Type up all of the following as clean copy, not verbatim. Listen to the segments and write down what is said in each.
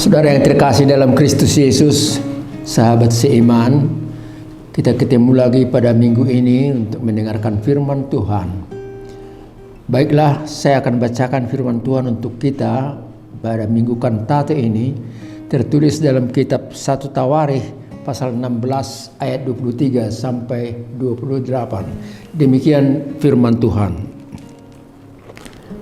Saudara yang terkasih dalam Kristus Yesus, sahabat seiman, kita ketemu lagi pada minggu ini untuk mendengarkan firman Tuhan. Baiklah, saya akan bacakan firman Tuhan untuk kita pada minggu kantate ini, tertulis dalam kitab 1 Tawarikh pasal 16 ayat 23 sampai 28. Demikian firman Tuhan.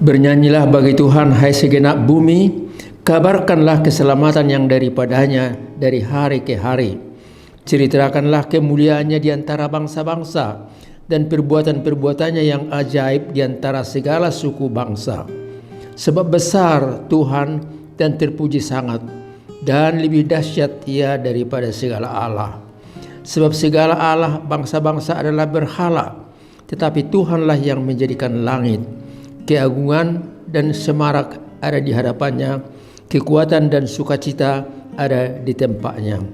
Bernyanyilah bagi Tuhan, hai segenap bumi, kabarkanlah keselamatan yang daripadanya dari hari ke hari. Ceritakanlah kemuliaannya di antara bangsa-bangsa dan perbuatan-perbuatannya yang ajaib di antara segala suku bangsa. Sebab besar Tuhan dan terpuji sangat, dan lebih dahsyat Ia daripada segala Allah. Sebab segala Allah bangsa-bangsa adalah berhala, tetapi Tuhanlah yang menjadikan langit. Keagungan dan semarak ada di hadapannya, kekuatan dan sukacita ada di tempatnya.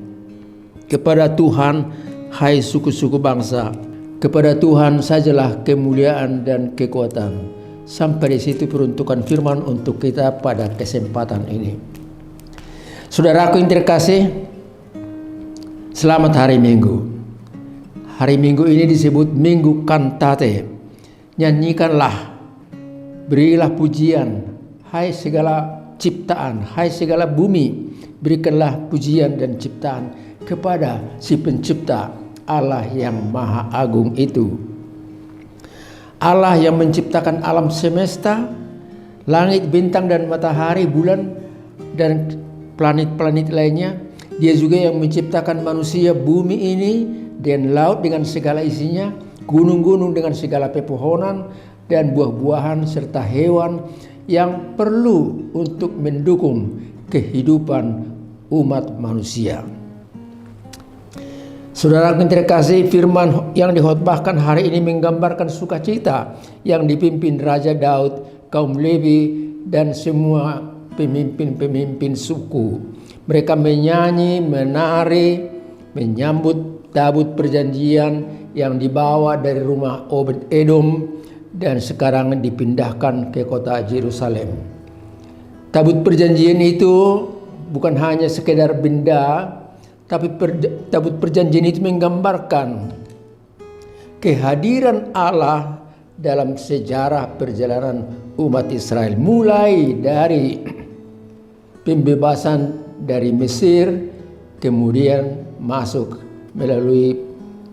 Kepada Tuhan, hai suku-suku bangsa, kepada Tuhan sajalah kemuliaan dan kekuatan. Sampai di situ peruntukan firman untuk kita pada kesempatan ini. Saudaraku yang terkasih, selamat hari Minggu. Hari Minggu ini disebut Minggu Kantate. Nyanyikanlah, berilah pujian, hai segala ciptaan, hai segala bumi, berikanlah pujian dan ciptaan kepada si pencipta, Allah yang maha agung itu. Allah yang menciptakan alam semesta, langit, bintang dan matahari, bulan dan planet-planet lainnya. Dia juga yang menciptakan manusia, bumi ini dan laut dengan segala isinya, gunung-gunung dengan segala pepohonan dan buah-buahan serta hewan yang perlu untuk mendukung kehidupan umat manusia. Saudara yang terkasih, firman yang dikhotbahkan hari ini menggambarkan sukacita yang dipimpin Raja Daud, kaum Lewi, dan semua pemimpin-pemimpin suku. Mereka menyanyi, menari, menyambut tabut perjanjian yang dibawa dari rumah Obed-Edom dan sekarang dipindahkan ke kota Yerusalem. Tabut perjanjian itu bukan hanya sekedar benda, tapi tabut perjanjian itu menggambarkan kehadiran Allah dalam sejarah perjalanan umat Israel. Mulai dari pembebasan dari Mesir, kemudian masuk melalui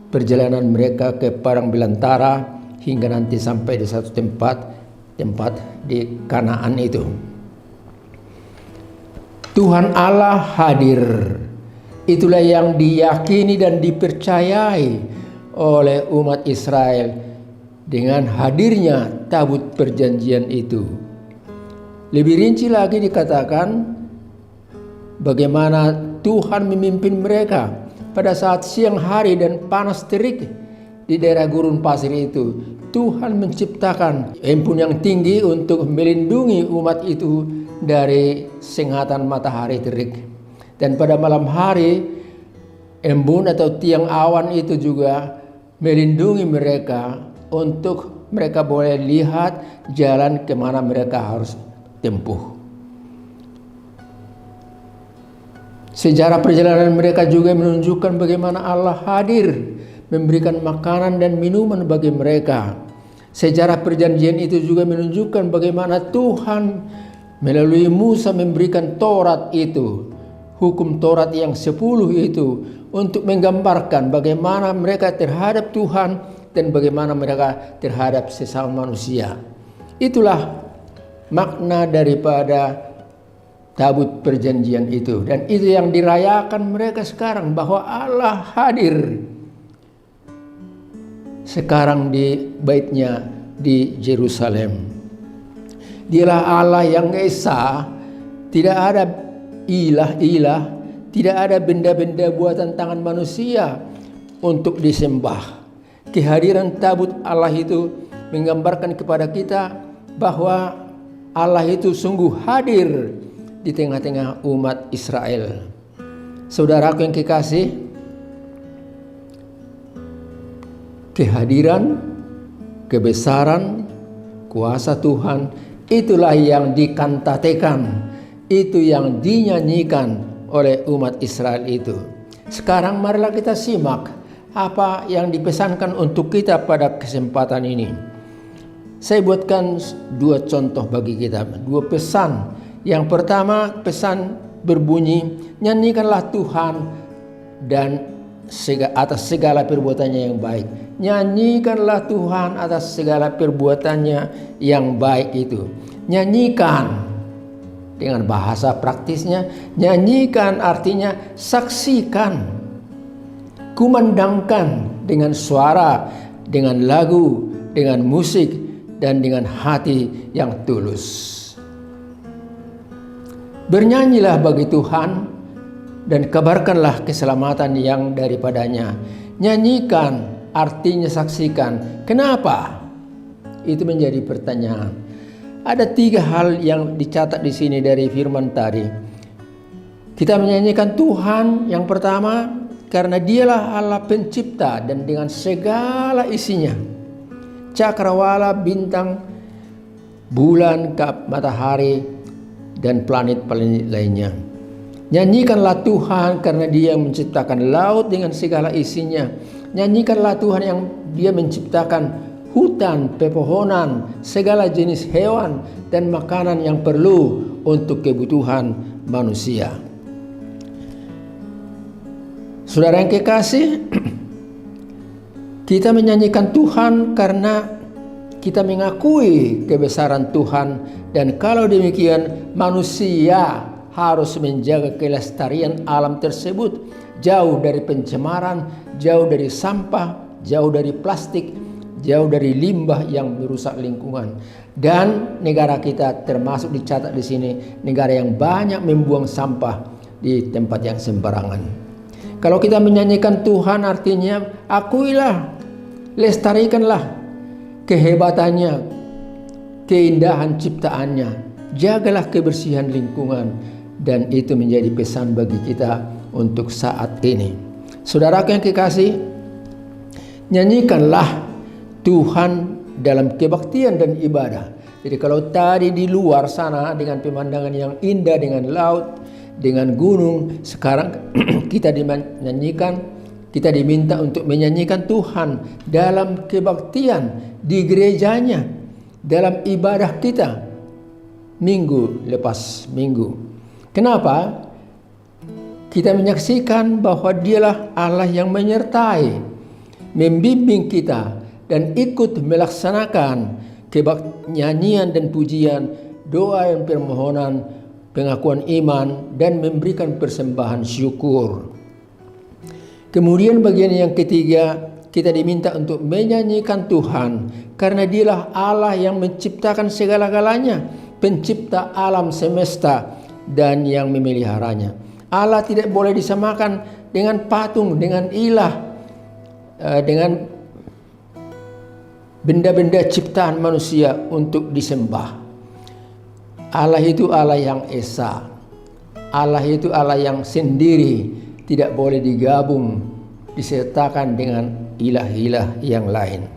perjalanan mereka ke padang belantara, hingga nanti sampai di satu tempat di Kanaan itu. Tuhan Allah hadir. Itulah yang diyakini dan dipercayai oleh umat Israel dengan hadirnya tabut perjanjian itu. Lebih rinci lagi dikatakan bagaimana Tuhan memimpin mereka pada saat siang hari dan panas terik di daerah gurun pasir itu. Tuhan menciptakan embun yang tinggi untuk melindungi umat itu dari sengatan matahari terik. Dan pada malam hari, embun atau tiang awan itu juga melindungi mereka untuk mereka boleh lihat jalan kemana mereka harus tempuh. Sejarah perjalanan mereka juga menunjukkan bagaimana Allah hadir, memberikan makanan dan minuman bagi mereka. Sejarah perjanjian itu juga menunjukkan bagaimana Tuhan melalui Musa memberikan Taurat itu, hukum Taurat yang 10 itu, untuk menggambarkan bagaimana mereka terhadap Tuhan dan bagaimana mereka terhadap sesama manusia. Itulah makna daripada tabut perjanjian itu, dan itu yang dirayakan mereka sekarang, bahwa Allah hadir sekarang di baitnya di Yerusalem. Dialah Allah yang esa, tidak ada ilah-ilah, tidak ada benda-benda buatan tangan manusia untuk disembah. Kehadiran tabut Allah itu menggambarkan kepada kita bahwa Allah itu sungguh hadir di tengah-tengah umat Israel. Saudaraku yang kekasih, kehadiran, kebesaran, kuasa Tuhan, itulah yang dikantatekan Itu yang dinyanyikan oleh umat Israel itu. Sekarang marilah kita simak apa yang dipesankan untuk kita pada kesempatan ini. Saya buatkan 2 contoh bagi kita, 2 pesan. Yang pertama, pesan berbunyi, nyanyikanlah Tuhan dan atas segala perbuatannya yang baik. Nyanyikanlah Tuhan atas segala perbuatannya yang baik itu. Nyanyikan dengan bahasa praktisnya, nyanyikan artinya saksikan, kumandangkan dengan suara, dengan lagu, dengan musik, dan dengan hati yang tulus. Bernyanyilah bagi Tuhan dan kabarkanlah keselamatan yang daripadanya. Nyanyikan artinya saksikan. Kenapa? Itu menjadi pertanyaan. Ada 3 hal yang dicatat di sini dari firman tadi. Kita menyanyikan Tuhan yang pertama karena Dialah Allah pencipta dan dengan segala isinya. Cakrawala, bintang, bulan, matahari, dan planet-planet lainnya. Nyanyikanlah Tuhan karena Dia menciptakan laut dengan segala isinya. Nyanyikanlah Tuhan yang Dia menciptakan hutan, pepohonan, segala jenis hewan, dan makanan yang perlu untuk kebutuhan manusia. Saudara yang kekasih, kita menyanyikan Tuhan karena kita mengakui kebesaran Tuhan, dan kalau demikian manusia harus menjaga kelestarian alam tersebut, jauh dari pencemaran, jauh dari sampah, jauh dari plastik, jauh dari limbah yang merusak lingkungan. Dan negara kita termasuk dicatat di sini negara yang banyak membuang sampah di tempat yang sembarangan. Kalau kita menyanyikan Tuhan artinya akuilah, lestarikanlah kehebatannya, keindahan ciptaannya, jagalah kebersihan lingkungan, dan itu menjadi pesan bagi kita untuk saat ini. Saudaraku yang kekasih, nyanyikanlah Tuhan dalam kebaktian dan ibadah. Jadi kalau tadi di luar sana dengan pemandangan yang indah, dengan laut, dengan gunung, sekarang kita kita diminta untuk menyanyikan Tuhan dalam kebaktian di gerejanya, dalam ibadah kita minggu lepas minggu. Kenapa? Kita menyaksikan bahwa Dialah Allah yang menyertai, membimbing kita, dan ikut melaksanakan nyanyian dan pujian, doa dan permohonan, pengakuan iman, dan memberikan persembahan syukur. Kemudian bagian yang ketiga, kita diminta untuk menyanyikan Tuhan karena Dialah Allah yang menciptakan segala-galanya, pencipta alam semesta dan yang memeliharanya. Allah tidak boleh disamakan dengan patung, dengan ilah, dengan benda-benda ciptaan manusia untuk disembah. Allah itu Allah yang esa. Allah itu Allah yang sendiri, tidak boleh digabung, disertakan dengan ilah-ilah yang lain.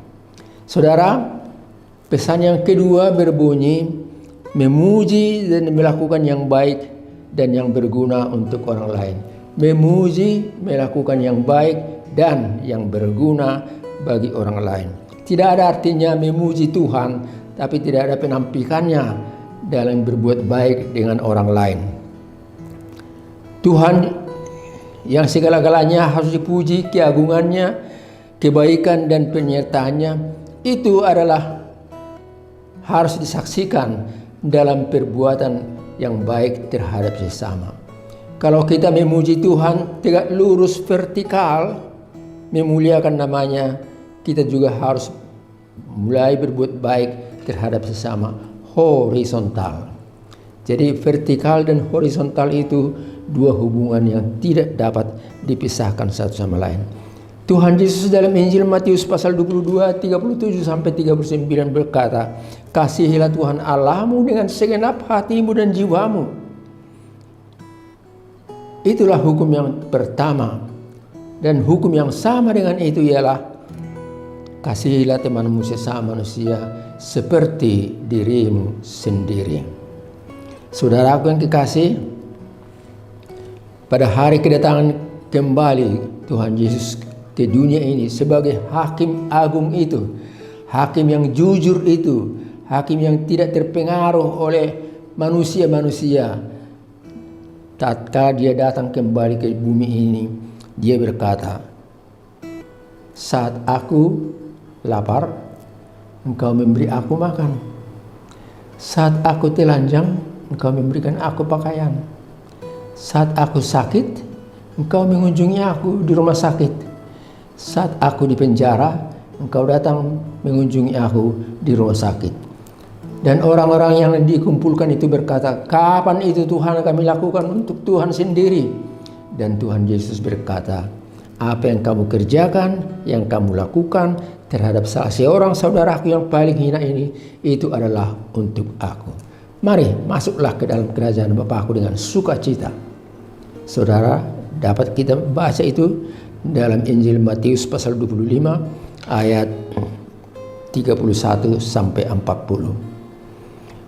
Saudara, pesan yang kedua berbunyi, memuji dan melakukan yang baik dan yang berguna untuk orang lain. Memuji, melakukan yang baik dan yang berguna bagi orang lain. Tidak ada artinya memuji Tuhan, tapi tidak ada penampilannya dalam berbuat baik dengan orang lain. Tuhan yang segala-galanya harus dipuji, keagungannya, kebaikan dan penyertaannya, itu adalah harus disaksikan dalam perbuatan yang baik terhadap sesama. Kalau kita memuji Tuhan tegak lurus vertikal, memuliakan namanya, kita juga harus mulai berbuat baik terhadap sesama horizontal. Jadi vertikal dan horizontal itu dua hubungan yang tidak dapat dipisahkan satu sama lain. Tuhan Yesus dalam Injil Matius pasal 22, 37 sampai 39 berkata, "Kasihilah Tuhan Allahmu dengan segenap hatimu dan jiwamu." Itulah hukum yang pertama. Dan hukum yang sama dengan itu ialah kasihilah temanmu sesama manusia seperti dirimu sendiri. Saudaraku yang kekasih, pada hari kedatangan kembali Tuhan Yesus ke dunia ini sebagai hakim agung itu, hakim yang jujur itu, hakim yang tidak terpengaruh oleh manusia-manusia. Tatkala dia datang kembali ke bumi ini, dia berkata, saat aku lapar, engkau memberi aku makan. Saat aku telanjang, engkau memberikan aku pakaian. Saat aku sakit, engkau mengunjungi aku di rumah sakit. Saat aku di penjara, engkau datang mengunjungi aku di rumah sakit. Dan orang-orang yang dikumpulkan itu berkata, kapan itu Tuhan kami lakukan untuk Tuhan sendiri? Dan Tuhan Yesus berkata, apa yang kamu kerjakan, yang kamu lakukan terhadap salah seorang saudaraku yang paling hina ini, itu adalah untuk aku. Mari masuklah ke dalam kerajaan Bapakku dengan sukacita. Saudara, dapat kita baca itu dalam Injil Matius pasal 25 ayat 31 sampai 40.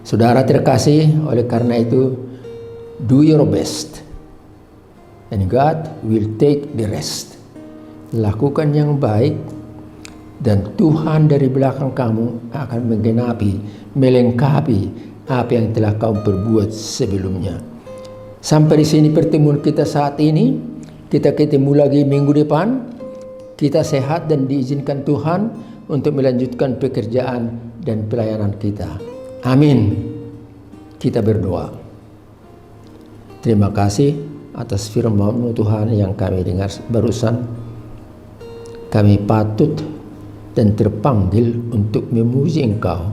Saudara terkasih, oleh karena itu, do your best and God will take the rest. Lakukan yang baik dan Tuhan dari belakang kamu akan menggenapi, melengkapi apa yang telah kau perbuat sebelumnya. Sampai di sini pertemuan kita saat ini. Kita ketemu lagi minggu depan. Kita sehat dan diizinkan Tuhan untuk melanjutkan pekerjaan dan pelayanan kita. Amin. Kita berdoa. Terima kasih atas firman Tuhan yang kami dengar barusan. Kami patut dan terpanggil untuk memuji Engkau,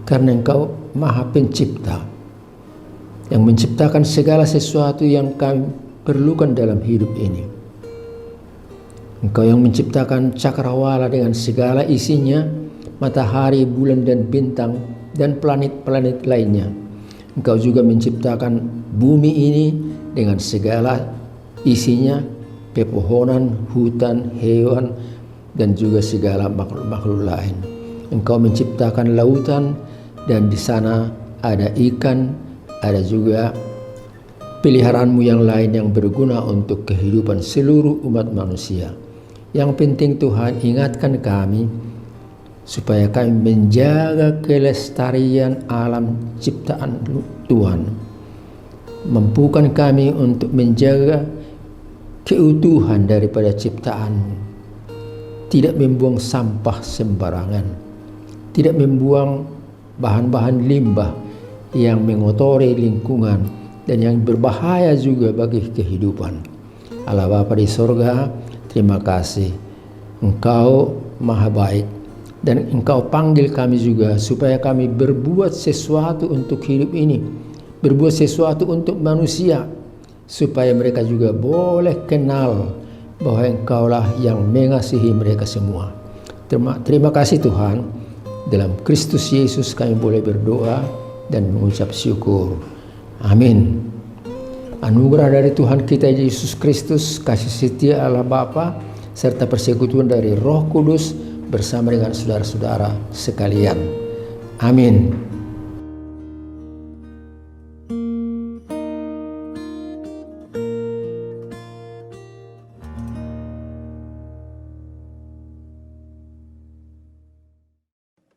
karena Engkau Maha Pencipta yang menciptakan segala sesuatu yang kami perlukan dalam hidup ini. Engkau yang menciptakan cakrawala dengan segala isinya, matahari, bulan dan bintang, dan planet-planet lainnya. Engkau juga menciptakan bumi ini dengan segala isinya, pepohonan, hutan, hewan, dan juga segala makhluk-makhluk lain. Engkau menciptakan lautan, dan di sana ada ikan, ada juga peliharaanmu yang lain yang berguna untuk kehidupan seluruh umat manusia. Yang penting Tuhan ingatkan kami supaya kami menjaga kelestarian alam ciptaan Tuhan. Mampukan kami untuk menjaga keutuhan daripada ciptaan-Mu. Tidak membuang sampah sembarangan, tidak membuang bahan-bahan limbah yang mengotori lingkungan dan yang berbahaya juga bagi kehidupan. Allah Bapa di sorga, terima kasih. Engkau Maha baik dan Engkau panggil kami juga supaya kami berbuat sesuatu untuk hidup ini, berbuat sesuatu untuk manusia, supaya mereka juga boleh kenal bahwa Engkaulah yang mengasihi mereka semua. Terima kasih Tuhan. Dalam Kristus Yesus kami boleh berdoa dan mengucap syukur. Amin. Anugerah dari Tuhan kita Yesus Kristus, kasih setia Allah Bapa, serta persekutuan dari Roh Kudus bersama dengan saudara-saudara sekalian. Amin.